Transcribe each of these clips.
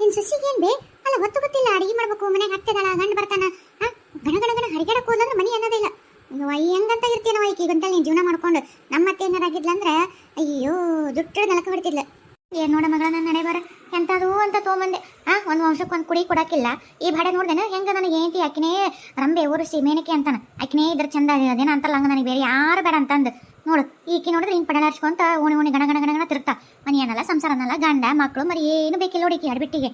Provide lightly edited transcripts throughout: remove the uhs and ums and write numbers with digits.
ನಿನ್ ಸೊಸಿಗೆ ಏನ್ ಬೇ ಅಲ್ಲ ಗೊತ್ತು ಗೊತ್ತಿಲ್ಲ ಅಡಿಗೆ ಮಾಡ್ಬೇಕು ಮನೆಗೆ ಹತ್ತದಲ್ಲ ಗಂಡ ಬರ್ತಾನ ಗಣ ಗಣ ಗಣ ಹರಿಗಡಕ್ ಹೋದಂದ್ರೆ ಮನಿ ಅನ್ನೋದಿಲ್ಲ ಹೆಂಗಂತ ಇರ್ತೀನವ ಈಗ ಗಂಟಲ್ ನೀನ್ ಜೀವನ ಮಾಡ್ಕೊಂಡು ನಮ್ಮ ಅತ್ತೆ ಏನಾರಾಗಿದ್ಲಂದ್ರೆ ಅಯ್ಯೋ ದುಡ್ಡು ನೆಲಕ ಬಿಡ್ತಿದ್ಲ. ಏನ್ ನೋಡ ಮಗಳ ನನ್ನ ನಡೆ ಬರ ಎಂತದು ಅಂತ ತೊಗೊಂಬಂದೆ ಒಂದ್ ವಂಶಕ್ಕೆ ಒಂದ್ ಕುಡಿ ಕೊಡಾಕಿಲ್ಲ. ಈ ಭಾಡೆ ನೋಡ್ದೇನ ಹೆಂಗ ನನಗೆ ಏನಂತಿ ಆಕಿನೇ ರಂಬೆ ಊರಿಸಿ ಮೇನಕೆ ಅಂತಾನ ಆಕಿನೇ ಇದ್ರ ಚಂದ ಅದೇನ ಅಂತಲ್ಲ ಹಂಗ ನನಗೆ ಬೇರೆ ಯಾರು ಬೇಡ ಅಂತಂದು ನೋಡು ಈಕಿ ನೋಡಿದ್ರೆ ಹಿಂಗೆ ಪಡಲಾಡ್ಸ್ಕೊಂತ ಓಣಿ ಗಣ ಗಣ ಗಣ ಗಣ ತಿರುಗ್ತಾ ಮನಿ ಅನ್ನಲ್ಲ ಸಂಸಾರ ಅನ್ನಲ್ಲ ಗಂಡ ಮಕ್ಕಳು ಮರಿ ಏನು ಬೇಕಿಲ್ಲ ನೋಡಿಕಿ ಅಡ್ಬಿಟ್ಟಿಗೆ.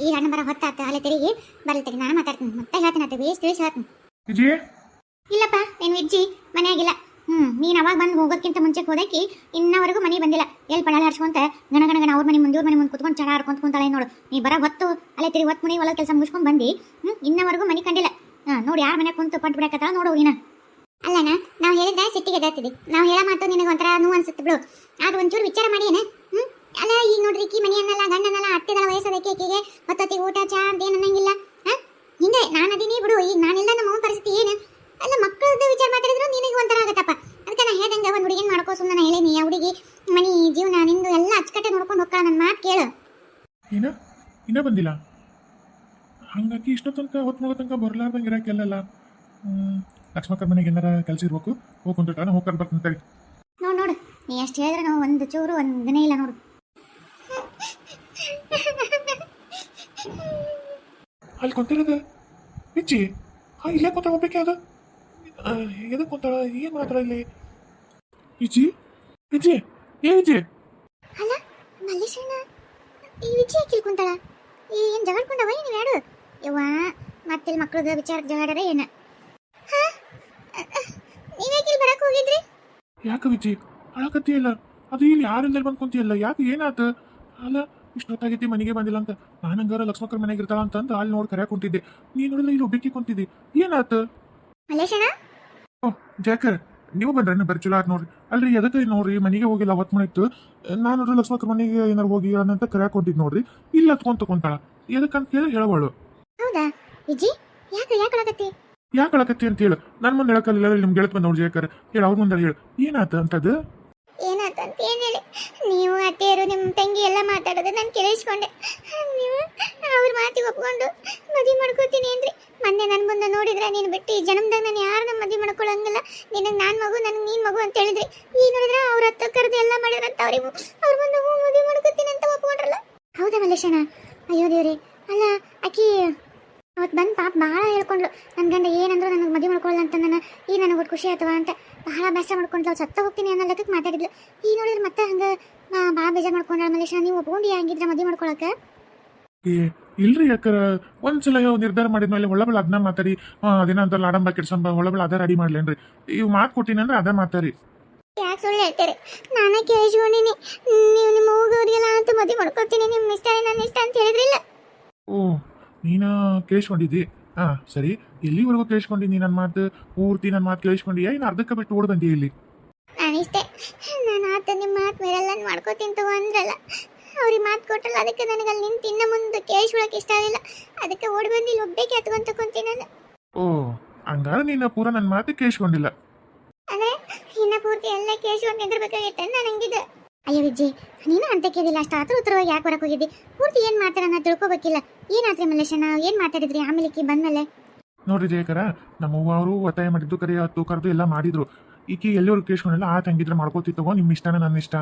ಈ ಹಣ್ಣು ಬರ ಹೊತ್ತಾತ ಅಲ್ಲೇ ತಿರುಗಿ ಬರ್ಲಿ ತೆಗಿ ನಾನು ಮಾತಾಡ್ತೀನಿ ಮತ್ತೆ ಹೇಳ್ತೀನಿ ಆತ ಬೇಸ್ ತಿಳಿಸಿ ಹೇಳ್ತೀನಿ. ಇಲ್ಲಪ್ಪ ಏನು ವಿಜ್ಜಿ ಮನೆಯಾಗಿಲ್ಲ. ನೀನು ಅವಾಗ ಬಂದು ಹೋಗೋದಕ್ಕಿಂತ ಮುಂಚೆ ಹೋದಕ್ಕೆ ಇನ್ನವರೆಗೂ ಮನೆ ಬಂದಿಲ್ಲ. ಎಲ್ಲಿ ಪಡಾಳ ಹರ್ಸ್ಕೊಂತ ಗಣ ಗಣ ಗಣ ಅವ್ರ ಮನೆ ಮುಂದೆ ಕುತ್ಕೊಂಡು ಚಡ ಆಡ್ಕೊಂತ ಕುಂತಾಳೆ ನೋಡು. ನೀ ಬರ ಹೊತ್ತು ಅಲ್ಲೇ ತಿರುಗಿ ಹೊತ್ತು ಮನೆ ಹೊಲ ಕೆಲಸ ಮುಗಿಸ್ಕೊಂಡು ಬಂದು ಇನ್ನವರೆಗೂ ಮನೆ ಕಂಡಿಲ್ಲ. ನೋಡಿ ಯಾರ ಮನೆ ಕುಂತು ಪಟ್ಟು ಬಿಡಕತ್ತ ನೋಡು ನೀನು. ಅಲ್ಲಣ್ಣ ನಾವು ಹೇಳಿದ್ರೆ ಸಿಟ್ಟಿಗೆ ಎದಾಗ್ತಿದ್ವಿ. ನಾವು ಹೇಳೋ ಮಾತು ನಿನಗೆ ಒಂಥರ ನೋವು ಅನ್ಸುತ್ತೆ ಬಿಡು. ಅದು ಒಂಚೂರು ವಿಚಾರ ಮಾಡಿ ಏನ ಅಲ್ಲ ಈಗ ನೋಡ್ರಿ ಕಿ ಮನೆ ಅನ್ನಲ್ಲ ಗಂಡನಲ್ಲ ಅತ್ತೆಗಳ ವಯಸ್ಸದಕ್ಕೆ ಆಕೆಗೆ ಹೊತ್ತೊತ್ತಿಗೆ ಊಟ ಚಾ ಅಂತ ಏನು ಅನ್ನಂಗಿಲ್ಲ. ಹಿಂಗೆ ನಾನು ಅದೀನಿ ಬಿಡು. ಈಗ ನಾನಿಲ್ಲ ನಮ್ಮ ಅವನ ಪರಿಸ್ಥಿತಿ ಏನು ಅಲ್ಲ ಮಕ್ಕಳದ್ದು ವಿಚಾರ ಮಾತಾಡಿದ್ರು ನಿನಗೆ ಒಂಥರ ಆಗತ್ತಪ್ಪ. ಅದಕ್ಕೆ ನಾ ಹೇಳ್ದಂಗೆ ಒಂದು ಹುಡುಗಿನ ಮಾಡ್ಕೋ ಸುಮ್ಮನೆ ನಾ ಹೇಳೀನಿ. ಆ ಹುಡುಗಿ ಮನಿ ಜೀವನ ನಿಂದು ಎಲ್ಲ ಅಚ್ಚುಕಟ್ಟೆ ನೋಡ್ಕೊಂಡು ಹೋಗ್ತಾಳ. ನನ್ನ ಮಾತು ಕೇಳು. ಇನ್ನ ಬಂದಿಲ್ಲ ಹಂಗಾಗಿ ಇಷ್ಟೋ ತನಕ ಹೊತ್ತು ಮುಗೋ ತನಕ ಬರ್ಲಾರ್ದಂಗೆ ಇರೋಕ್ಕೆಲ್ಲ ಲಕ್ಷ್ಮಕ್ಕರ ಮನೆಗೆ ಏನಾರ ಕೆಲಸ ಇರ್ಬೇಕು ಹೋಗ್ಕೊಂತ ಹೋಗ್ಕೊಂಡು ಬರ್ತಂತೇಳಿ ನೋಡು ನೀ ಎಷ್ಟು ಹೇಳಿದ್ರೆ ನಾವು ಒಂದು ಚೂರು ಒಂದನೇ ಇಲ್ಲ ನೋಡು. ಅಲ್ಲಿ ಕುಂತಿರೋದು ವಿಜ್ಜಿ ಇಲ್ಲೇ ಕುಂತ ಹೋಗ್ಬೇಕೆ ಅದು ಎದಕ್ಕೆ ಕುಂತಾಳ ಏನು ಮಾತಾಡ ಇಲ್ಲಿ ವಿಜಿ ವಿಜಿ ಏ ವಿಜಿ ಅಲ್ಲ ಮಲ್ಲೇಶಣ್ಣ ಈ ವಿಜಿ ಯಾಕೆ ಕುಂತಾಳ? ಏನು ಜಗಳಕೊಂಡವ ಏನು ಯಾರು ಯವ್ವ ಮತ್ತೆ ಮಕ್ಕಳದ ವಿಚಾರ ಜಗಳಾಡ್ಯಾರ ಏನ? ನೀವೇಕಿಲ್ ಬರಕ್ ಹೋಗಿದ್ರಿ? ಯಾಕೆ ವಿಜಿ ಅಳಕತ್ತಿ ಇಲ್ಲ ಅದು ಇಲ್ಲಿ ಯಾರಿಂದಲೇ ಬಂದು ಕುಂತಿಯಲ್ಲ ಯಾಕೆ ಏನಾತ? ಅಲ್ಲ ಇಷ್ಟೊತ್ತಾಗೈತಿ ಮನೆಗೆ ಬಂದಿಲ್ಲ ಅಂತ ನಾನು ಹಂಗಾರ ಲಕ್ಷ್ಮಕ್ಕರ ಮನೆಗೆ ಇರ್ತಾಳ ಅಂತಂದು ಅಲ್ಲಿ ನೋಡಿ ಕರೆಯಾಗ ಕುಂತಿದ್ದೆ. ನೀನು ನೋಡಿಲ್ಲ ಇಲ್ಲಿ ಒಬ್ಬಕ್ಕೆ ಕುಂತಿದ್ದಿ ಏನಾತ? ಮಲ್ಲೇಶಣ್ಣ ಓಹ್ ಜಾಕರ್ ನೀವು ಬಂದ್ರಿ ಬರೀ ಚಲೋ ಆಯ್ತು ನೋಡ್ರಿ. ಅಲ್ರಿ ಎದಕ್ಕೆ ನೋಡ್ರಿ ಮನೆಗೆ ಹೋಗಿಲ್ಲ ಹೊತ್ತು ಮಣಿತ್ತು ನಾನು ನೋಡ್ರಿ ಲಕ್ಷ್ಮಕ್ಕರ ಮನೆಗೆ ಏನಾರು ಹೋಗಿ ಅಂತ ಕರೆಯಾಗ ಕುಂತಿದ್ ನೋಡ್ರಿ ಇಲ್ಲ ಹತ್ಕೊಂತ ಕುಂತಾಳ ಎದಕ್ಕಂತ ಕೇಳಿ ಹೇಳವಳು. ಹೌದಾ ವಿಜಿ ಯಾಕೆ ಅಳಕತ್ತಿ? ಯಾಕೆ ಅಳಕತ್ತಿ ಅಂತ ಹೇಳು. ನನ್ನ ಮುಂದೆ ಹೇಳಕ್ಕಲ್ಲ ನಿಮ್ಗೆ ಗೆಳತ್ ಬಂದ್ ನೋಡ್ರಿ ಜಾಕರ್ ಹೇಳಿ ಅವ್ರ ಮುಂದೆ ಹೇಳು ಏನಾತ ಅಂತದ್ದು. ಏನಾತಂತ ಏನು ಹೇಳಿ ನೀವು ಅತ್ತೆಯರು ನಿಮ್ಮ ತಂಗಿ ಎಲ್ಲ ಮಾತಾಡೋದು ನಾನು ಕೇಳಿಸ್ಕೊಂಡೆ. ನೀವು ಅವ್ರ ಮಾತಿಗೆ ಒಪ್ಕೊಂಡು ಮದುವೆ ಮಾಡ್ಕೋತೀನಿ ಅಂದ್ರಿ. ಮೊನ್ನೆ ನನ್ನ ಮುಂದೆ ನೋಡಿದ್ರೆ ನೀನು ಬಿಟ್ಟು ಈ ಜನ್ಮದಾಗ ನಾನು ಯಾರನ್ನ ಮದುವೆ ಮಾಡ್ಕೊಳ್ಳಂಗಿಲ್ಲ ನಿನಗೆ ನಾನು ಮಗು ನನಗೆ ನೀನು ಮಗು ಅಂತ ಹೇಳಿದ್ರಿ. ಈಗ ನೋಡಿದ್ರೆ ಅವ್ರ ಹತ್ತು ಕರೆದು ಎಲ್ಲ ಮಾಡಿದ್ರಂತ ಅವ್ರಿಗೆ ಅವ್ರ ಮುಂದೆ ಮದುವೆ ಮಾಡ್ಕೋತೀನಿ ಅಂತ ಒಪ್ಕೊಂಡ್ರಲ್ಲ. ಹೌದಾ ಮಲ್ಲೇಶಣ್ಣ? ಅಯ್ಯೋ ದೇವ್ರಿ ಅಲ್ಲ ಆಕಿ ಅವತ್ತು ಬಂದು ಪಾಪ ಭಾಳ ಹೇಳ್ಕೊಂಡ್ಲು ನನ್ನ ಗಂಡ ಏನಂದ್ರು ನನಗೆ ಮದುವೆ ಮಾಡ್ಕೊಳ್ಳಲ್ಲ ಅಂತ ನಾನು ಈಗ ನನಗೆ ಒಟ್ಟು ಖುಷಿ ಆಯ್ತವ ಅಂತ ಭಾಳ ಬೇಸರ ಮಾಡ್ಕೊಂಡ್ಲು. ಅವ್ರು ಸತ್ತ ಹೋಗ್ತೀನಿ ಅನ್ನೋ ಲೆಕ್ಕಕ್ಕೆ ಮಾತಾಡಿದ್ಲು. ಈಗ ನೋಡಿದ್ರೆ ಮತ್ತೆ ಹಂಗೆ ಭಾಳ ಬೇಜಾರು ಮಾಡ್ಕೊಂಡ್ಳ. ಮಲ್ಲೇಶ ನೀವು ಒಪ್ಕೊಂಡು ಹಂಗಿದ್ರೆ ಮದುವೆ ಮಾಡ್ಕೊಳಕ್ಕೆ? ಇಲ್ರಿ ಯಾಕರ ಒಂದ್ಸಲ ನಿರ್ಧಾರ ಮಾಡಿದ್ಮೇಲೆ ಒಳಬಳ ಅದನ್ನ ಮಾತಾಡಿ ಅದೇನಂತ ಆಡಂಬ ಕೆಡ್ಸಂಬ ಒಳಬಳ ಅದ ರೆಡಿ ಮಾಡ್ಲೇನ್ರಿ ಇವ್ ಮಾತು ಕೊಟ್ಟಿನಂದ್ರೆ ಅದ ಮಾತಾಡಿ. ಯಾಕೆ ಸುಳ್ಳು ಹೇಳ್ತಾರೆ? ನಾನೇ ಕೇಳಿಸ್ಕೊಂಡಿನಿ ನೀವು ನಿಮ್ಮ ಹೋಗೋರಿಗೆಲ್ಲ ಅಂತ ಮದುವೆ ಮಾಡ್ಕೊತೀನಿ ನಿಮ್ಮ ಇಷ್ಟ ನನ್ನ ಇಷ್ಟ ಅಂತ ಹೇಳಿದ್ರಿಲ್ಲ. ಓ ನೀನ ಕೇಳಿಸ್ಕೊಂಡಿದ್ದಿ ಸರಿ ಎಲ್ಲಿವರೆಗೂ ಕೇಳಿಸ್ಕೊಂಡಿನಿ ನನ್ನ ಮಾತು ಪೂರ್ತಿ ನನ್ನ ಮಾತು ಕೇಳಿಸ್ಕೊಂಡಿ ಇನ್ನು ಅರ್ಧಕ್ಕೆ ಬಿಟ್ಟು ಓಡ್ ಬಂದಿ ಇಲ್ಲಿ. ನಾನಿಷ್ಟೇ ನಾನು ಆತ ನಿಮ್ಮ ಮಾತು ಮೇಲೆಲ್ಲ ಮಾಡ್ಕೋತೀನಿ ತಗೋ ಅಂದ್ರಲ್ಲ ಅವ್ರಿಗೆ ಮಾತು ಕೊಟ್ಟಲ್ಲ ಅದಕ್ಕೆ ನನಗೆ ಅಲ್ಲಿ ನಿಂತು ಇನ್ನ ಮುಂದೆ ಕೇಳಿಸ್ಕೊಳಕ್ಕೆ ಇಷ್ಟ ಆಗಿಲ್ಲ ಅದಕ್ಕೆ ಓಡಿ ಬಂದು ಇಲ್ಲಿ ಒಬ್ಬಕ್ಕೆ ಹತ್ಕೊಂತ ಕುಂತೀನಿ ನಾನು. ಓ ಹಂಗಾರ ನೀನು ಪೂರ ನನ್ನ ಮಾತು ಕೇಳಿಸ್ಕೊಂಡಿಲ್ಲ ಅಂದ್ರೆ ಇನ್ನ ಪೂರ್ತಿ ಎಲ್ಲ ಕೇಳಿಸ್ಕೊಂಡು ನಿಂದಿರ್ಬೇಕಾಗಿತ್ತೆ ನಾನು ಹಂಗಿದ್ದೆ. ಅಯ್ಯೋ ವಿಜ್ಜಿ ನೀನು ಅಂತ ಕೇಳಿಲ್ಲ ಅಷ್ಟು ಆತರ ಉತ್ತರವಾಗಿ ಯಾಕೆ ಹೊರಗೆ ಹೋಗಿದ್ದಿ? ಪೂರ್ತಿ ಏನು ಮಾತಾಡೋಣ ತಿಳ್ಕೊಬೇಕಿಲ್ಲ. ಏನಾದ್ರಿ ಮಲ್ಲೇಶಣ್ಣ ಏನು ಮಾತಾಡಿದ್ರಿ ಆಮೇಲೆ ಬಂದ್ಮೇಲೆ? ನೋಡ್ರಿ ಜಯಕರ ನಮ್ಮವ್ವ ಅವರು ಒತ್ತಾಯ ಮಾಡಿದ್ದು ಕರೆ ಹತ್ತು ಕರೆದು ಎಲ್ಲ ಮಾಡಿದ್ರು. ಈಕಿ ಎಲ್ಲಿವರೆಗೂ ಕೇಳಿಸ್ಕೊಂಡಿಲ್ಲ ಆ ತಂಗಿದ್ರೆ ಮಾಡ್ಕೋತಿತ್ತವೋ ನಿಮ್ಮ ಇಷ್ಟನ ನನ್ನ ಇಷ್ಟ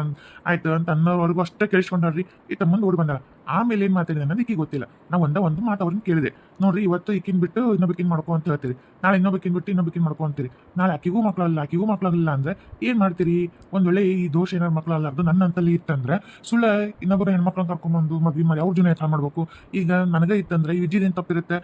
ಆಯ್ತು ಅಂತ ಅನ್ನೋವರೆಗೂ ಅಷ್ಟೇ ಕೇಳಿಸ್ಕೊಂಡ್ರಿ ಈತ ಮುಂದೆ ಓಡಿ ಬಂದಾಳ. ಆಮೇಲೆ ಏನು ಮಾತಾಡಿದೆ ಅನ್ನೋದು ಈಕಿ ಗೊತ್ತಿಲ್ಲ. ನಾವು ಒಂದು ಮಾತು ಅವ್ರನ್ನ ಕೇಳಿದೆ ನೋಡ್ರಿ ಇವತ್ತು ಈಕಿನ ಬಿಟ್ಟು ಇನ್ನೊಬ್ಬಕಿನ ಮಾಡ್ಕೊ ಅಂತ ಹೇಳ್ತೀರಿ, ನಾಳೆ ಇನ್ನೊಬ್ಬಕಿನ ಬಿಟ್ಟು ಇನ್ನೊಬ್ಬಕಿನ ಮಾಡ್ಕೊ ಅಂತೀರಿ, ನಾಳೆ ಆಕಿಗೂ ಮಕ್ಕಳಲ್ಲ ಅಂದ್ರೆ ಏನು ಮಾಡ್ತೀರಿ? ಒಂದ್ ವೇಳೆ ಈ ದೋಷ ಏನಾರು ಮಕ್ಕಳಲ್ಲಾರ್ದು ನನ್ನ ಅಂತಲ್ಲಿ ಇತ್ತಂದ್ರೆ ಸುಳ್ಳ ಇನ್ನೊಬ್ಬರು ಹೆಣ್ಮಕ್ಳನ್ನ ಕರ್ಕೊಂಡ್ಬಂದು ಮದ್ವೆ ಮಾಡಿ ಅವ್ರ ಜೀವನ ಯತ್ನ ಮಾಡ್ಬೇಕು. ಈಗ ನನಗೆ ಇತ್ತಂದ್ರೆ ವಿಜಿದೇನು ತಪ್ಪಿರುತ್ತೆ?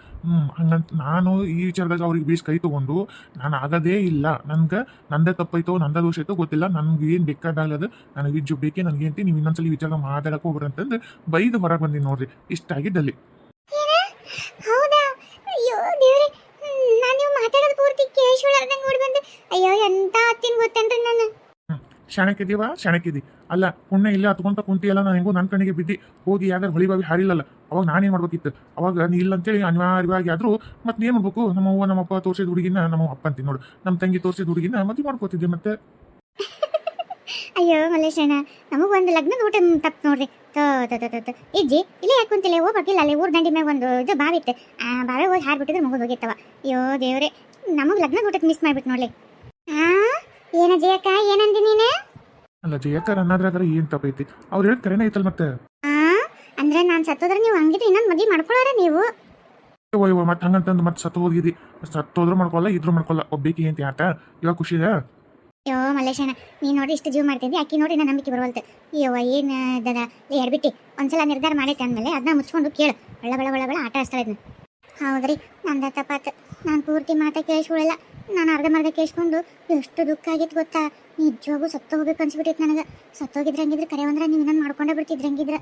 ಹಂಗಂತ ನಾನು ಈ ವಿಚಾರದಾಗ ಅವ್ರಿಗೆ ಬೀಸ್ ಕೈ ತಗೊಂಡು ನಾನು ಆಗೋದೇ ಇಲ್ಲ, ನನ್ಗೆ ನಂದೇ ತಪ್ಪೈತೋ ನಂದೇ ದೋಷ ಐತೋ ಗೊತ್ತಿಲ್ಲ, ನನ್ಗೆ ಏನು ಬೇಕಾದಾಗದು ನನಗೆ ವಿಜ್ಜು ಬೇಕೇ ನನಗೆ ಅಂತ ನೀವು ಇನ್ನೊಂದ್ಸಲಿ ವಿಚಾರ ಮಾತಾಡಕ್ಕೆ ಹೋಗ್ರಿ ಅಂತಂದು ಬೈದು ಹೊರಗೆ ಬಂದೀನಿ ನೋಡ್ರಿ. ಇಷ್ಟ ಆಗಿದ್ದಲ್ಲಿ. ಹೌದಾ? ಅಯ್ಯೋ ದೇವ್ರಿ ನಾನು ನೀವು ಮಾತಾಡೋದು ಪೂರ್ತಿ ಕೇಳಿಸ್ಕೊಳ್ಳಾರ್ದಂಗೆ ಓಡಿ ಬಂದೆ. ಅಯ್ಯೋ ಎಂತ ಹತ್ತಿನ ಗೊತ್ತೇನ್ರಿ ನಾನು. ಶಾಣಕ್ಕಿದಿ ಅಲ್ಲ ಪುಣ್ಯ ಇಲ್ಲೇ ಹತ್ಕೊಂತ ಕುಂತಿಯಲ್ಲ ನಾನು ಹೆಂಗೋ ನನ್ನ ಕಣ್ಣಿಗೆ ಬಿದ್ದಿ ಹೋಗಿ ಯಾವ್ದಾರು ಹೊಳಿ ಬಾವಿ ಹಾರಿಲ್ಲಲ್ಲ ಅವಾಗ ನಾನೇನು ಮಾಡ್ಬೇಕಿತ್ತು? ಅವಾಗ ನೀ ಇಲ್ಲ ಅಂತೇಳಿ ಅನಿವಾರ್ಯವಾಗಿ ಆದರೂ ಮತ್ತೆ ಏನು ಮಾಡ್ಬೇಕು? ನಮ್ಮವ್ವ ನಮ್ಮಪ್ಪ ತೋರಿಸಿದ ಹುಡುಗಿನ ನಮ್ಮ ಅಪ್ಪ ಅಂತೀನಿ ನೋಡು, ನಮ್ಮ ತಂಗಿ ತೋರಿಸಿದ ಹುಡುಗಿನ ಮದುವೆ ಮಾಡ್ಕೋತಿದ್ದೆ ಮತ್ತೆ. ಅಯ್ಯೋ ಮಲ್ಲೇಶಣ್ಣ ನಮಗೊಂದು ಲಗ್ನದ ಊಟ ತಪ್ಪು ನೋಡ್ರಿ. ಇಜ್ಜಿ ಇಲ್ಲೇ ಯಾಕೆ ಕುಂತಿಲ್ಲ ಹೋಗ್ಬೇಕಿಲ್ಲ ಅಲ್ಲಿ ಊರ್ ದಂಡಿ ಮ್ಯಾಗ ಒಂದು ಇದು ಬಾವಿ ಇತ್ತು ಆ ಬಾವಿ ಹೋಗಿ ಹಾರ್ಬಿಟ್ಟಿದ್ರೆ ಮುಗಿದು ಹೋಗಿತ್ತವ. ಅಯ್ಯೋ ದೇವ್ರೆ, ನಮಗ್ ಲಗ್ನ ಊಟಕ್ಕೆ ಮಿಸ್ ಮಾಡ್ಬಿಟ್ಟು ನೋಡ್ಲಿ. ಆ ಏನ ಜಯಕ್ಕ ಏನಂದಿ ನೀನು? ಅಲ್ಲ ಜಯಕರ್ ಅನ್ನೋದ್ರಾಗ ಏನ್ ತಪ್ಪೈತಿ? ಅವ್ರು ಹೇಳದ್ ಕರೆನೇ ಐತಲ್ ಮತ್ತೆ. ಆ ಅಂದ್ರೆ ನಾನ್ ಸತ್ತೋದ್ರೆ ನೀವು ಹಂಗಿದ್ರೆ ಇನ್ನೊಂದು ಮದ್ವೆ ಮಾಡ್ಕೊಳ್ಳೋರ ನೀವು? ಓಯ್ ಮತ್ತೆ ಹಂಗಂತಂದು ಮತ್ತೆ ಸತ್ತು ಹೋಗಿದಿ. ಸತ್ತೋದ್ರು ಮಾಡ್ಕೊಲ್ಲ, ಇದ್ರು ಮಾಡ್ಕೊಲ್ಲ, ಒಬ್ಬೇಕಿ ಏಂತಿ ಆಟ. ಇವಾಗ ಖುಷಿ ಇದೆ. ಅಯ್ಯೋ ಮಲ್ಲೇಶಣ್ಣ, ನೀನ್ ನೋಡಿ ಇಷ್ಟು ಜೀವ ಮಾಡ್ತಿದ್ದಿ, ಅಕ್ಕಿ ನೋಡಿ ನನ್ನ ನಂಬಿಕೆ ಬರವಲ್ತು. ಅಯ್ಯೋ ಏನ್ ದದ ಎಡ್ಬಿಟ್ಟಿ ಒಂದ್ಸಲ ನಿರ್ಧಾರ ಮಾಡೈತೆ ಅಂದಮೇಲೆ ಅದನ್ನ ಮುಚ್ಕೊಂಡು ಕೇಳು. ಬಳ ಆಟ ಆಡ್ಸ್ತಾ ಇದ್ನ. ಹೌದ್ರಿ, ನಂದ ತಪ್ಪಾತು. ನಾನು ಪೂರ್ತಿ ಮಾತಾ ಕೇಳಿಸ್ಕೊಳ್ಳಲ್ಲ. ನಾನು ಅರ್ಧಮರ್ಧ ಕೇಳಿಸ್ಕೊಂಡು ಎಷ್ಟು ದುಃಖ ಆಗಿತ್ತು ಗೊತ್ತಾ. ನಿಜವಾಗೂ ಸತ್ತು ಹೋಗ್ಬೇಕು ಅನ್ಸ್ಬಿಟ್ಟಿತ್ತು ನನಗೆ. ಸತ್ತೋಗಿದ್ರೆ ಹಂಗಿದ್ರೆ ಕರೆ ಅಂದ್ರೆ ನೀವು ಇನ್ನೊಂದು ಮಾಡ್ಕೊಂಡೇ ಬಿಡ್ತಿದ್ರೆ ಹಂಗಿದ್ರೆ.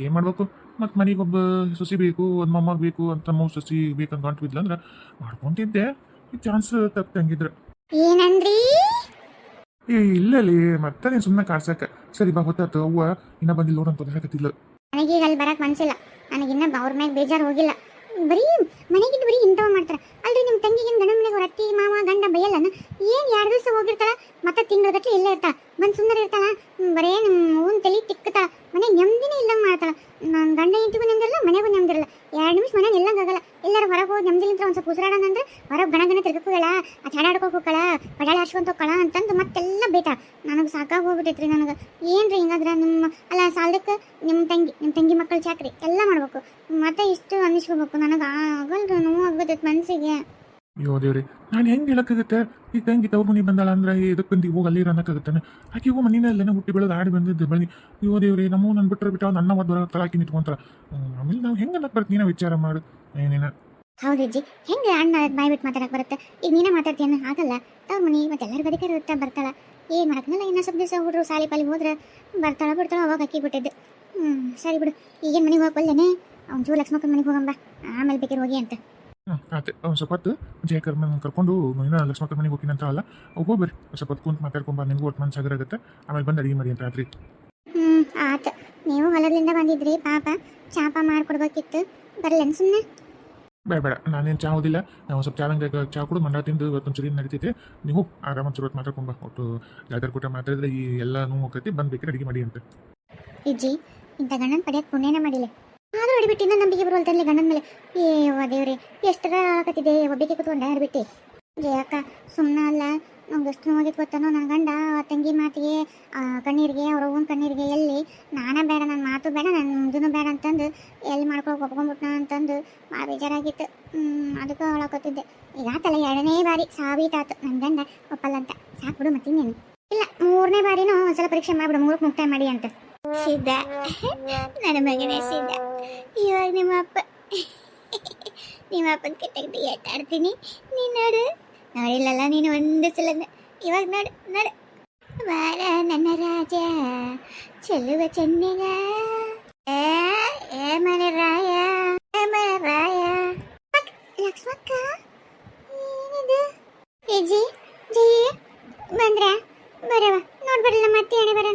ಏನ್ ಮಾಡ್ಬೇಕು? ಮತ್ ಮನೆಗೊಬ್ಬ ಸೊಸಿ ಬೇಕು, ಒಂದ್ ಮೊಮ್ಮಗ ಬೇಕು ಅಂತ ಸೊಸಿ ಬೇಕಂತ ಗಂಟು ಬಿದ್ಲಂದ್ರ ಮಾಡ್ಕೊಂತಿದ್ದೆ. ಈ ಚಾನ್ಸ್ ತಪ್ಪು ಹಂಗಿದ್ರೆ. ಏನಂದ್ರಿ? ಇಲ್ಲಲ್ಲಿ ಮತ್ತೆ ನೀನ್ ಸುಮ್ಮನೆ ಕಾಡ್ಸಕ. ಸರಿ ಬಾ, ಹೊತ್ತಾತು. ಅವ್ವ ಇನ್ನ ಬಂದಿಲ್ಲ ನೋಡಂತ ಹೇಳಕತ್ತಿಲ್ಲ. ನನಗೀಗ ಅಲ್ಲಿ ಬರಕ್ ಮನ್ಸಿಲ್ಲ. ನನಗಿನ್ನ ಅವ್ರ ಮ್ಯಾಗ ಬೇಜಾರು ಹೋಗಿಲ್ಲ. ಬರೀ ಮನೆಗಿದ್ದು ಬರೀ ಇಂಥವ ಮಾಡ್ತಾರ ಅಲ್ರಿ. ನಿಮ್ಮ ತಂಗಿಗಿನ ಗಂಡ ಮನೆಗೆ ಅವ್ರ ಅತ್ತಿ ಮಾವ ಗಂಡ ಬೈಯಲ್ಲನ? ಏನ್ 2 ದಿವಸ ಹೋಗಿರ್ತಾಳ, ಮತ್ತೆ ತಿಂಗಳಗಟ್ಲೆ ಇಲ್ಲೇ ಇರ್ತಾಳ. ಬಂದು ಸುಮ್ಮನೆ ಇರ್ತಾಳ. ಬರೇ ನಮ್ಮ ಹೂನ್ ತಲೆ ತಿಕ್ಕತಾಳ. ಮನೆ ನೆಮ್ಮದಿನೇ ಇಲ್ಲಂಗೆ ಮಾಡ್ತಾಳ. ನನ್ನ ಗಂಡ ಇಂಟಿಗೂ ನೆಮ್ಮದಿರಲ್ಲ, ಮನೆಗೂ ನೆಮ್ಮದಿರಲ್ಲ. 2 ನಿಮಿಷ ಮನೆ ನಿಲ್ಲಂಗಾಗಲ್ಲ. ಎಲ್ಲರೂ ಹೊರಗೆ ಹೋಗಿ ನೆಮ್ಮದಿಲಿಂತ್ರ ಒಂದು ಸ್ವಲ್ಪ ಉಸಿರಾಡೋಣ ಅಂದ್ರೆ ಹೊರಗೆ ಗಣ ತಿರ್ಗೋಗಳ, ಆ ಚಾಡಾಡ್ಕೋಕ್ ಹೋಗ್ಕಳ, ಪಡಾಳ ಹಚ್ಕೊಂತ ಹೋಗ್ಕಳ ಅಂತಂದು ಮತ್ತೆಲ್ಲ ಬೇತಾಳ. ನನಗೆ ಸಾಕಾಗಿ ಹೋಗ್ಬಿಟ್ಟೈತ್ರಿ ನನಗೆ. ಏನ್ರಿ ಹಿಂಗಾದ್ರೆ ನಿಮ್ಮ ಅಲ್ಲ ಸಾಲದಕ್ಕೆ ನಿಮ್ಮ ತಂಗಿ ಮಕ್ಕಳು ಚಾಕ್ರಿ ಎಲ್ಲ ಮಾಡ್ಬೇಕು, ಮತ್ತೆ ಇಷ್ಟು ಅನ್ನಿಸ್ಕೋಬೇಕು. ನನಗೆ ಆಗಲ್ರಿ, ನೋವು ಆಗ್ಬಿಟ್ಟೈತೆ ಮನಸ್ಸಿಗೆ. ಅಯ್ಯೋ ದೇವ್ರಿ, ನಾನು ಹೆಂಗೆ ಹೇಳಕ್ಕಾಗತ್ತೆ? ಈಗ ತಂಗಿ ತವ್ರ ಮನೆ ಬಂದಾಳ ಅಂದ್ರೆ ಇದಕ್ಕೆ ಬಂದು ಹೋಗಿ ಅಲ್ಲಿ ಅನ್ನಕ್ಕಾಗತ್ತಾನೆ? ಆಕೆಗೂ ಮನೆಯಲ್ಲೇನೆ ಹುಟ್ಟಿ ಬೆಳೆದು ಆಡಿ ಬಂದಿದ್ದು ಬನ್ನಿ. ಅಯ್ಯೋ ದೇವ್ರಿ, ನಮ್ಮ ನನ್ನ ಬಿಟ್ಟರೆ ಬಿಟ್ಟು ನನ್ನ ಒದ್ದು ಬರೋ ಹಾಕಿ ನಿಂತ್ಕೊಂತಾರ. ಆಮೇಲೆ ನಾವು ಹೆಂಗೆ ಅನ್ನಕ್ಕೆ ಬರ್ತೀವಿ? ನಾವು ವಿಚಾರ ಮಾಡು ಏನೇನ. ಹೌದಜ್ಜಿ, ಹೆಂಗೆ ಅಣ್ಣ ಬಾಯ್ ಬಿಟ್ಟು ಮಾತಾಡಕ್ಕೆ ಬರುತ್ತೆ? ಈಗ ನೀನೇ ಮಾತಾಡ್ತೀಯನ್ನ ಆಗಲ್ಲ. ತವ್ರ ಮನೆ ಮತ್ತೆ ಎಲ್ಲರ ಬದುಕೇ ಇರುತ್ತೆ, ಬರ್ತಾಳ. ಏನು ಮಾಡಕ್ಕನಲ್ಲ, ಇನ್ನೂ ಸ್ವಲ್ಪ ದಿವಸ ಹುಡ್ರು ಸಾಲಿ ಪಾಲಿ ಹೋದ್ರೆ ಬರ್ತಾಳ ಅವಾಗ ಅಕ್ಕಿ ಬಿಟ್ಟಿದ್ದು. ಸರಿ ಬಿಡು, ಈಗೇನು ಮನೆಗೆ ಹೋಗ್ಬಲ್ಲೇನೆ? ಅವ್ನು ಚೂರು ಲಕ್ಷ್ಮಕ್ಕನ ಮನೆಗೆ ಹೋಗಂಬ, ಆಮೇಲೆ ಬೇಕಾದ್ರೆ ಹೋಗಿ ಅಂತ. ಆಯ್ತು, ಒಂದು ಸ್ವಲ್ಪ ಹೊತ್ತು ಜಯಕರ್ ಕರ್ಕೊಂಡು ಇನ್ನೂ ಲಕ್ಷ್ಮಕ್ಕನ ಮನೆಗೆ ಹೋಗಿನ ಅಂತ ಅಲ್ಲ, ಹೋಗ್ಬರ್ರಿ. ಸ್ವಲ್ಪ ಹೊತ್ತು ಕುಂತು ಮಾತಾಡ್ಕೊಂಬ, ನಿನಗೂ ಒಟ್ಟು ಮನ್ಸು ಆಗುತ್ತೆ. ಆಮೇಲೆ ಬಂದು ಅಡಿಗೆ ಮಾಡಿ ಅಂತ ರಾತ್ರಿ. ಆತು. ನೀವು ಹೊಲದಿಂದ ಬಂದಿದ್ರಿ ಪಾಪ, ಚಾಪ ಮಾಡ್ಕೊಡ್ಬೇಕಿತ್ತು. ಬರಲೇನು ಸುಮ್ಮನೆ? ಬೇಡ, ನಾನೇನು ಚಾ ಓದಿಲ್ಲ. ನಾವು ಸ್ವಲ್ಪ ಚಾ ಕುಡು ಮಂಡ ತಿಂದು ಇವತ್ತೊಂದು ಸರಿ ನಡೀತೈತೆ. ನೀವು ಆರಾಮ ಚುರುವತ್ತು ಮಾತಾಡ್ಕೊಂಬ. ಒಟ್ಟು ಜಾಗರ್ ಕೂಟ ಮಾತಾಡಿದ್ರೆ ಈ ಎಲ್ಲ ನೋವು ಹೋಗ್ತೈತಿ. ಬಂದು ಬೇಕಾದ್ರೆ ಅಡಿಗೆ ಮಾಡಿ ಅಂತ. ಇಜ್ಜಿ, ಇಂಥ ಗಂಡನ ಪಡೆಯಕ್ಕೆ ಪುಣ್ಯನ ಮಾಡಿಲ್ಲ. ಆದರೂ ಹಿಡಿಬಿಟ್ಟಿಂದ ನಂಬಿಕೆ ಬರುವಲ್ತಲ್ಲಿ ಗಂಡನ ಮೇಲೆ. ದೇವ್ರಿ, ಎಷ್ಟರ ಆಕತ್ತಿದೆ ಒಬ್ಬಿಗೆ ಕೂತ್ಕೊಂಡೆ ಹಿಡ್ಬಿಟ್ಟು. ಜಯಕ್ಕ ಸುಮ್ಮನೆ ಅಲ್ಲ, ನಮ್ಗೆ ಎಷ್ಟು ನೋವಾಗಿ ಗೊತ್ತಾನೋ. ನನ್ನ ಗಂಡ ತಂಗಿ ಮಾತಿಗೆ ಕಣ್ಣೀರಿಗೆ, ಅವ್ರ ಹೂವಿನ ಕಣ್ಣೀರಿಗೆ ಎಲ್ಲಿ ನಾನೇ ಬೇಡ, ನನ್ನ ಮಾತು ಬೇಡ, ನನ್ನ ಇದನ್ನು ಬೇಡ ಅಂತಂದು ಎಲ್ಲಿ ಮಾಡ್ಕೊಳಕ್ಕೆ ಒಪ್ಕೊಂಡ್ಬಿಟ್ನ ಅಂತಂದು ಭಾಳ ಬೇಜಾರಾಗಿತ್ತು. ಅದಕ್ಕೆ ಹೊಳಕೊತಿದ್ದೆ. ಈಗ ಆತಲ್ಲ 2ನೇ ಬಾರಿ ಸಾಬೀತಾತು ನನ್ನ ಗಂಡ ಒಪ್ಪಲ್ಲ ಅಂತ. ಸಾಕು ಬಿಡು, ಮತ್ತಿನ್ನೇನು ಇಲ್ಲ. 3ನೇ ಬಾರಿನೂ ಒಂದ್ಸಲ ಪರೀಕ್ಷೆ ಮಾಡಿಬಿಡು, 3ಕ್ಕೆ ಮುಕ್ತಾಯ ಮಾಡಿ ಅಂತ. ಸಿದ್ಧ, ನನ್ನ ಮಗನೇ ಸಿದ್ಧ. ಇವಾಗ ನಿಮ್ಮ ಅಪ್ಪನ ಕೆಟ್ಟಾಗಿ ಎಟ್ಟಾಡ್ತೀನಿ. ನೀನು ನೋಡಿಲ್ಲಲ್ಲ ನೀನು ಒಂದು ಸಲ. ಇವಾಗ ನೋಡು ಬಾರ ನನ್ನ ರಾಜ, ಚೆಲ್ಲುವ ಚೆನ್ನಿಗ ಏ ಮನೆ ರಾಯ, ಲಕ್ಷ್ಮಕ್ಕ ಏನಿದು? ಜಿ ಬಂದ್ರ ಬರವ ನೋಡ್ಬರಲ್ಲ ಮತ್ತೆ ಎಣೆ ಬರ.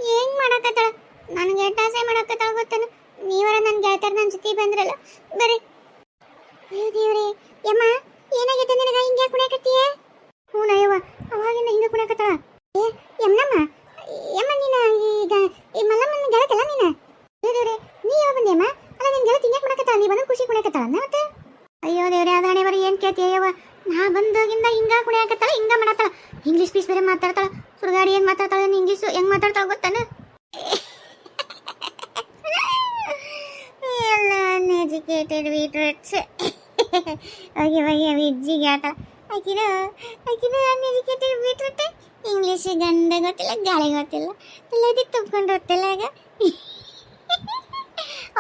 ಹೆಂಗ್ ಮಾಡಕತ್ತಾಳ? ನನಗೆ ಎಟ್ಟಾಸೆ ಮಾಡಕತ್ತಾಳ ಗೊತ್ತೇನು? ನೀವರ ನನ್ನ ಗೆಳತರ ನನ್ನ ಜೊತೆ ಬಂದ್ರಲ್ಲ, ಬರ್ರಿ. ಅಯ್ಯೋ ದೇವ್ರಿ, ಯಮ್ಮ ಏನಾಗೈತೆ ನಿನಗ? ಹಿಂಗೆ ಕುಣಿಯಕತ್ತೀಯ? ಹ್ಞೂ ಅಯ್ಯವ್ವ, ಅವಾಗಿಂದ ಹಿಂಗೆ ಕುಣಿಯಕತ್ತಾಳ. ಯಮ್ಮನಮ್ಮ, ಯಮ್ಮ ನೀನು ಈಗ ಈ ಮಲ್ಲಮ್ಮನ ಗೆಳತಲ್ಲ ನೀನು? ದೇವ್ರಿ, ನೀ ಯಾವ ಬಂದೇಮ್ಮ? ಅಲ್ಲ ನಿನ್ನ ಗೆಳತಿ ಹಿಂಗೆ ಕುಣಿಯಕತ್ತಾಳ, ನೀ ಬಂದು ಖುಷಿ ಕುಣಿಯಕತ್ತಾಳ ಮತ್ತೆ? ಅಯ್ಯೋ ದೇವ್ರಿ, ಅದ ಹಣೆ ಬರೀ ಏನು ಕೇಳ್ತೀಯವ್ವ? ನಾ ಬಂದಾಗಿಂದ ಹಿಂಗ ಕುಣಿಯಕತ್ತಾಳ, ಹಿಂಗ ಮಾಡತ್ತಾಳ. ಇಂಗ್ಲೀಷ್ ಪೀಸ್ ಬೇರೆ ಮಾತಾಡ್ತಾಳ. ಸುಡುಗಾಡಿ ಏನು ಮಾತಾಡ್ತಾಳ, ಇಂಗ್ಲೀಷು ಹೆಂಗೆ ಮಾತಾಡ್ತಾಳ ಗೊತ್ತಾನ? ಎಲ್ಲ ಅನ್ಎಜುಕೇಟೆಡ್ ವೀಟ್ರೆಟ್ಸ್ ಹೋಗಿ ವಿಜ್ಜಿಗೆ ಆಟ ಆಕಿನ ಅನ್ಎಜುಕೇಟೆಡ್ ವೀಟ್ರೆಟ್. ಇಂಗ್ಲೀಷ್ ಗಂಡ ಗೊತ್ತಿಲ್ಲ, ಗಾಳಿ ಗೊತ್ತಿಲ್ಲ, ಎಲ್ಲದಿ ತುಂಬ್ಕೊಂಡು ಗೊತ್ತಿಲ್ಲ. ಆಗ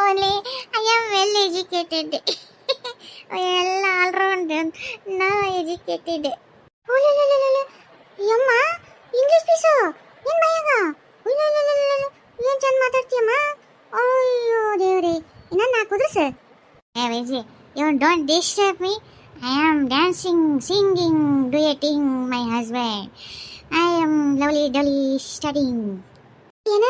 only I am well educated. ಎಲ್ಲ ಆಲ್ರೌಂಡ್ ನಾ ಎಜುಕೇಟೆಡ್. ಯಮ್ಮ ಇಂಗ್ಲೀಷ್ ಪೀಸು ಏನು ಭಯಾಗ? ಏನು ಚಂದ ಮಾತಾಡ್ತೀಯಮ್ಮ. ಅಯ್ಯೋ ದೇವ್ರಿ, ಇನ್ನೊಂದು 4 ಕುದ್ರಸ. ಏ Viji, you don't disturb me. I am dancing, singing, duetting my husband. I am lovely daily studying. ಏನ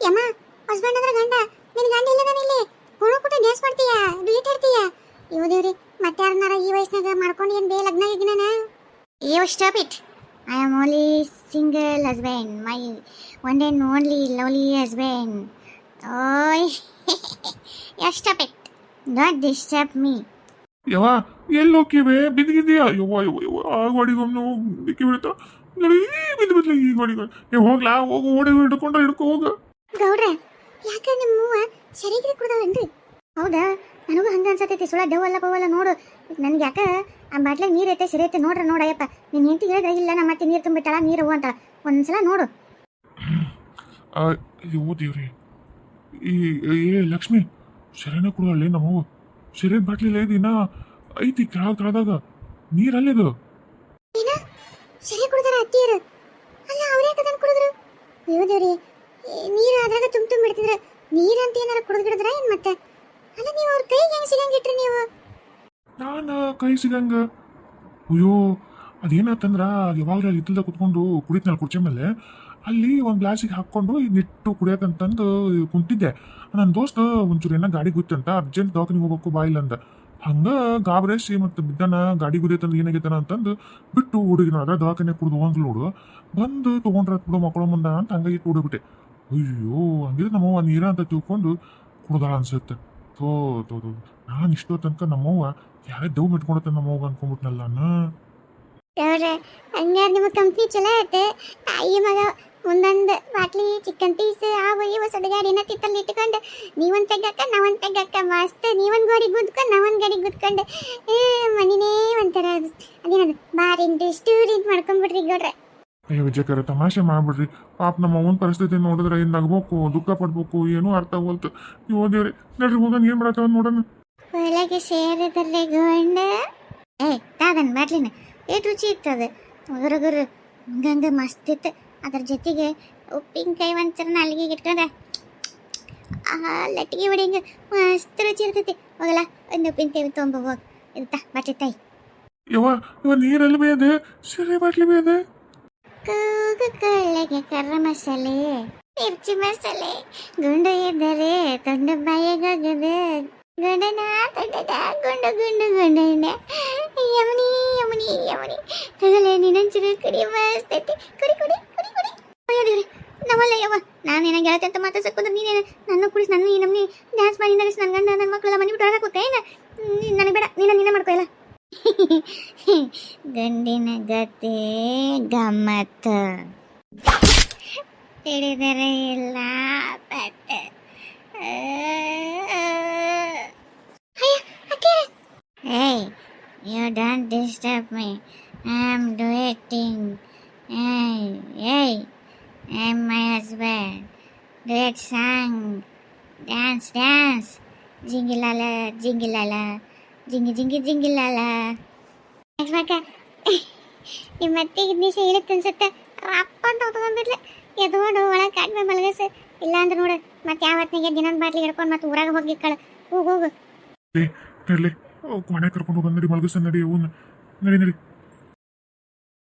ಯಮ್ಮ? ಹಸ್ಬೆಂಡ್ ಅಂದ್ರೆ ಗಂಡ? ನಿನ್ನ ಗಂಡ ಇಲ್ಲದಾನ ಇಲ್ಲಿ? ಕುಣಿಬಿಟ್ಟು ಡ್ಯಾನ್ಸ್ ಮಾಡ್ತೀಯ, ಡುಯೆಟ್ ಆಡ್ತೀಯ? ಇವ್ ದೇವ್ರಿ, ಮತ್ತೆ ಯಾರನ್ನಾರ ಈ ವಯಸ್ಸಿನಾಗ ಮಾಡ್ಕೊಂಡು ಏನು ಬೇ ಲಗ್ನ ಆಗಿನ? You stop it. I am only single husband, my one and only lovely husband. ಓಯ್ stop it not disturb me. ಯವ್ವ ಎಲ್ಲಿ ಹೋಗಿವೆ ಬಿದ್ದಿದ್ಯಾ ಯವ್ವ ಯವ್ವ ಯವ್ವ ಆ ಗಾಡಿಗೊಮ್ಮೆ ಬಿಕ್ಕಿ ಬಿಡ್ತಾ ಬಿದ್ದು ಬಿದ್ಲು ಈ ಗಾಡಿಗಳು ಹೋಗ್ಲಾ ಹೋಗು ಓಡಿ ಹಿಡ್ಕೊಂಡು ಹಿಡ್ಕೊ ಹೋಗ. ಗೌಡ್ರೆ ಯಾಕೆ ನಿಮ್ಮ ಸರಿಗಿರಿ ಕುಡ್ದಾವೇನ್ರಿ? ಹೌದಾ, ನನಗೂ ಹಂಗೆ ಅನ್ಸತೈತಿ. ಸುಳ್ಳ ದೇವಲ್ಲ ಪವಲ್ಲ ನೋಡು. ನನಗೆ ಯಾಕೆ ಆ ಬಾಟ್ಲಾಗ ನೀರು ಐತೆ ಸಿರಿ ಐತೆ ನೋಡ್ರಿ ನೋಡಯ್ಯಪ್ಪ. ನೀನು ಹೆಂಡತಿ ಹೇಳಿದ್ರೆ ಇಲ್ಲ ನಮ್ಮ ಮತ್ತೆ ನೀರು ತುಂಬಿಟ್ಟಾಳ ನೀರು ಅಂತ ಒಂದ್ಸಲ ನೋಡು. ಅಯ್ಯೋ ದೇವ್ರಿ ಏ ಲಕ್ಷ್ಮಿ ಶರಣ ಕುಡಲ್ಲಿ ನಮ್ಮವ್ವ ಶರೀರ ಬಾಟ್ಲಿಲ್ಲ ದಿನ ಐತಿ ಕೆಳದಾಗ ನೀರಲ್ಲಿದು. ಏನ ಸರಿ ಕುಡ್ದಾರ ಅತ್ತಿಯರು? ಅಲ್ಲ ಅವ್ರೇ ಕದನ್ ಕುಡಿದ್ರು. ಅಯ್ಯೋ ದೇವ್ರಿ, ನೀರು ಅದ್ರಾಗ ತುಂಬ ಬಿಡ್ತಿದ್ರ. ನೀರಂತ ಏನಾರ ಕುಡಿದ್ಬಿಡಿದ್ರ ಏನ್ ಮತ್ತೆ? ಅಲ್ಲ ನೀವು ಅವ್ರ ಕೈಗೆ ಹೆಂಗ್ ಸಿಗಂಗಿಟ್ರಿ ನೀವು? ನಾನು ಕೈ ಸಿಗಂಗ ಅಯ್ಯೋ ಅದೇನಾತಂದ್ರ ಯಾವಾಗಲೂ ಅಲ್ಲಿ ಇದ್ದಲ್ದ ಕುತ್ಕೊಂಡು ಕುಡಿತ್ನಲ್ಲ ಕುರ್ಚಿ ಮೇಲೆ ಅಲ್ಲಿ ಒಂದು ಗ್ಲಾಸಿಗೆ ಹಾಕ್ಕೊಂಡು ನಿಟ್ಟು ಕುಡಿಯಕಂತಂದು ಕುಂತಿದ್ದೆ. ನನ್ನ ದೋಸ್ತ ಒಂಚೂರು ಏನೋ ಗಾಡಿ ಗುತ್ತಂತ ಅರ್ಜೆಂಟ್ ದವಾಖಾನಿಗೆ ಹೋಗ್ಬೇಕು ಬಾಯಿಲ್ಲ ಅಂದ. ಹಂಗ ಗಾಬರೇಸಿ ಮತ್ತು ಬಿದ್ದನ ಗಾಡಿ ಗುರಿಯತಂದು ಏನಾಗೈತನ ಅಂತಂದು ಬಿಟ್ಟು ಹುಡುಗಿನ ಅದ್ರ ದವಾಖಾನೆ ಕುಡಿದು ಹೋಗಂಗ್ ನೋಡು ಬಂದು ತೊಗೊಂಡ್ರ ಬಿಡು ಮಕ್ಕಳು ಮುಂದ ಅಂತ ಹಂಗಾಗಿ ಕುಡಿಬಿಟ್ಟೆ. ಅಯ್ಯೋ ಹಂಗಿದ್ರೆ ನಮ್ಮವ್ವ ನೀರ ಅಂತ ತಿಳ್ಕೊಂಡು ಕುಡ್ದಾಳ ಅನ್ಸುತ್ತೆ. ಥೋ ತೋ ತೋ ನಾನು ಇಷ್ಟೋ ತನಕ ನಮ್ಮವ್ವ ಯಾರೇ ದವ್ ಮಿಟ್ಕೊಡತ್ತೆ ನಮ್ಮವ್ವ ಅನ್ಕೊಂಡ್ಬಿಟ್ನಲ್ಲ ನಾನು. ದೇವ್ರೆ ಹಂಗಾರೆ ನಿಮ್ಮ ಕಂಪ್ನಿ ಚಲೋ ಐತೆ. ತಾಯಿ ಮಗ ಒಂದೊಂದು ಬಾಟ್ಲಿ ಚಿಕನ್ ಪೀಸ್ ಆವು ಇವು ಸಡಗಾಡಿನ ತಿತ್ತಲ್ಲಿ ಇಟ್ಕೊಂಡು ನೀವೊಂದು ತೆಗ್ಗಾಕ ನಾವೊಂದು ತೆಗ್ಗಾಕ ಮಸ್ತ್ ನೀವೊಂದು ಗಾಡಿ ಗುದ್ಕೊಂಡು ನಾವೊಂದು ಗಾಡಿ ಗುದ್ಕೊಂಡು ಮನಿನೇ ಒಂಥರ ಅದೇನದು ಬಾರ್ ರೆಸ್ಟೋರೆಂಟ್ ಮಾಡ್ಕೊಂಡ್ಬಿಟ್ರಿ ಗೌಡ್ರೆ. ಅಯ್ಯೋ ವಿಜಯಕರ ತಮಾಷೆ ಮಾಡ್ಬಿಡ್ರಿ. ಪಾಪ ನಮ್ಮ ಅವನ ಪರಿಸ್ಥಿತಿ ನೋಡಿದ್ರೆ ಏನು ನಗ್ಬೇಕು ದುಃಖ ಪಡ್ಬೇಕು ಏನೂ ಅರ್ಥ ಆಗೋಲ್ತು. ನೀವು ಓದಿವ್ರಿ ನಡ್ರಿ ಹೋಗೋಣ ಏನು ಮಾಡತ್ತವ ನೋಡೋಣ. ಒಳಗೆ ಸೇರಿದಲ್ಲಿ ಗೊಂಡ ತಾಗನ್ ಬಾಟ್ಲಿನ ಎಷ್ಟು ರುಚಿ ಇರ್ತದೆ ಒಗರೊಗರು ಹಂಗಂಗೆ ಮಸ್ತ್ ಇತ್ತು. ಅದ್ರ ಜೊತೆಗೆ ಉಪ್ಪಿನಕಾಯಿ ಒಂದ್ಸಲ ನಾಲಿಗೆಗೆ ಇಟ್ಕೊಂಡೆ ಲಟ್ಟಿಗೆ ಹೊಡಿಂಗೆ ಮಸ್ತ್ ರುಚಿ ಇರ್ತೈತಿ. ಹೋಗಲ್ಲ ಒಂದು ಉಪ್ಪಿನಕಾಯಿ ತೊಗೊಂಬ ಹೋಗಿ ಇರ್ತಾ ಬಾಟ್ಲಿ ತಾಯಿ. ಇವ ನೀರಲ್ಲಿ ಬೇಯದೆ ಸಿರಿ ಬಾಟ್ಲಿ ಬೇಯದೆ ಕೂಗು ಕೊಳ್ಳೆಗೆ ಕರ್ರ ಮಸಾಲೆ ಮಿರ್ಚಿ ಮಸಾಲೆ ಗುಂಡು ಇದ್ದರೆ ತೊಂಡ ಬಾಯಿಗೋಗದೆ ಗುಂಡನ ತೊಂಡದ ಗುಂಡು ಗುಂಡು ಗುಂಡನ ಯಮನಿ ಯಮನಿ ಯಮನಿ ತಗಲೆ ನೀನಂಚೂರು ಕುಡಿ ಮಸ್ತ್ ಐತಿ. ಕುಡಿ ಕುಡಿ ಕುಡಿ ಕುಡಿ. ಅಯ್ಯೋ ದೇವ್ರಿ ನಮ್ಮಲ್ಲ ಯವ್ವ ನಾನೇನ ಗೆಳತಿ ಅಂತ ಮಾತಾಡ್ಸಕ್ಕೋದ್ರೆ ನೀನೇನು ನನ್ನ ಕುಡಿಸಿ ನನ್ನ ಈ ನಮ್ಮನಿ ಡ್ಯಾನ್ಸ್ ಮಾಡಿ ನಡೆಸಿ ನನ್ನ ಗಂಡ ನನ್ನ ಮಕ್ಕಳೆಲ್ಲ ಮನೆ ಬಿಟ್ಟು ಹೊರಗಾಕುತ್ತೆ ಏನು? ನನಗೆ ಬೇಡ, ನೀನೇ ಮಾಡ್ಕೊ ಇಲ್ಲ. ಗಂಡಿನ ಗತೆ ಗಮ್ಮತ್ ತಿಳಿದರೆ ಇಲ್ಲ but hey you don't disturb me, I'm doing hey I'm my husband. Duet song, dance jingilala jingilala ಜಿಂಗಿ ಜಿಂಗಿ ಜಿಂಗಿಲ್ಲಲ್ಲ. ಯಾಕ ನಿಮ್ಮ ಅತ್ತಿಗೆ ದಿವಸ ಇರುತ್ತೆ ಅನ್ಸುತ್ತೆ. ಅಪ್ಪ ಅಂತ ಹೊತ್ಕೊಂಡ್ಬಿಡ್ಲೆ ಎದ್ಕೊಂಡು ಒಳಗೆ ಕಾಡ್ಮೆ ಮಲಗಸ. ಇಲ್ಲ ಅಂದ್ರೆ ನೋಡು ಮತ್ತೆ ಯಾವತ್ತಿಗೆ ದಿನದ ಬಾಟ್ಲಿ ಹಿಡ್ಕೊಂಡು ಮತ್ತೆ ಊರಾಗ ಹೋಗಿ ಕಳ ಹೋಗು ನಡ್ಲಿ ಮನೆ ಕರ್ಕೊಂಡು ಹೋಗಿ ನಡಿ ಮಲಗಸ ನಡಿ ಅವನ್ನ ನಡಿ ನಡಿ.